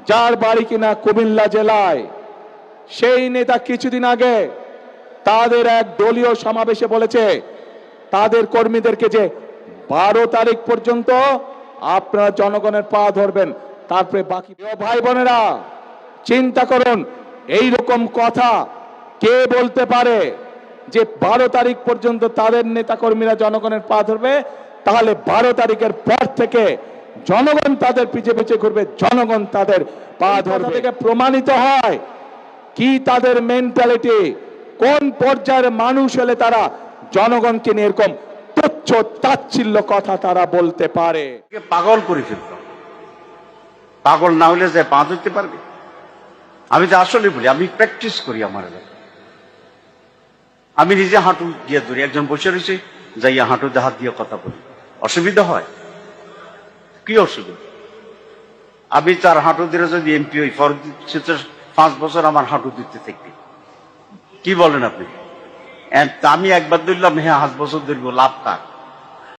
যার বাড়ি কিনা কুমিল্লা জেলায়, সেই নেতা কিছুদিন আগে তাদের এক দলীয় সমাবেশে বলেছে তাদের কর্মীদেরকে যে 12 তারিখ পর্যন্ত আপনারা জনগণের পা ধরবেন, তারপরে বাকি। ভাই বোনেরা, চিন্তা করুন, এই রকম কথা কে বলতে পারে যে 12 তারিখ পর্যন্ত তাদের নেতা কর্মীরা জনগণের পা ধরবে? তাহলে 12 তারিখের পর থেকে জনগণ তাদের পিছে পিছে ঘুরবে, জনগণ তাদের পা ধরবে। থেকে প্রমাণিত হয় কি তাদের মেন্টালিটি, কোন পর্যায়ের মানুষ হলে তারা জনগণকে নিয়ে এরকম তুচ্ছ তাচ্ছিল্য কথা তারা বলতে পারে। পাগল করে ফেলত, পাগল না হলে যে পা ধরতে পারবে? আমি তো আসলে বলি, আমি প্র্যাকটিস করি আমার এলাকায়। আমি নিজে হাঁটু দিয়ে ধরি, একজন বসে রয়েছে, যাইয়া হাঁটুতে হাত দিয়ে কথা বলি। অসুবিধা হয়? কি অসুবিধা? আমি তার হাঁটু দিয়ে যদি এমপি হই, 5 বছর আমার হাঁটু দিতে থাকবে। কি বলেন আপনি? আমি একবার ধরলাম, হ্যাঁ 5 বছর ধরবো, লাভ কার?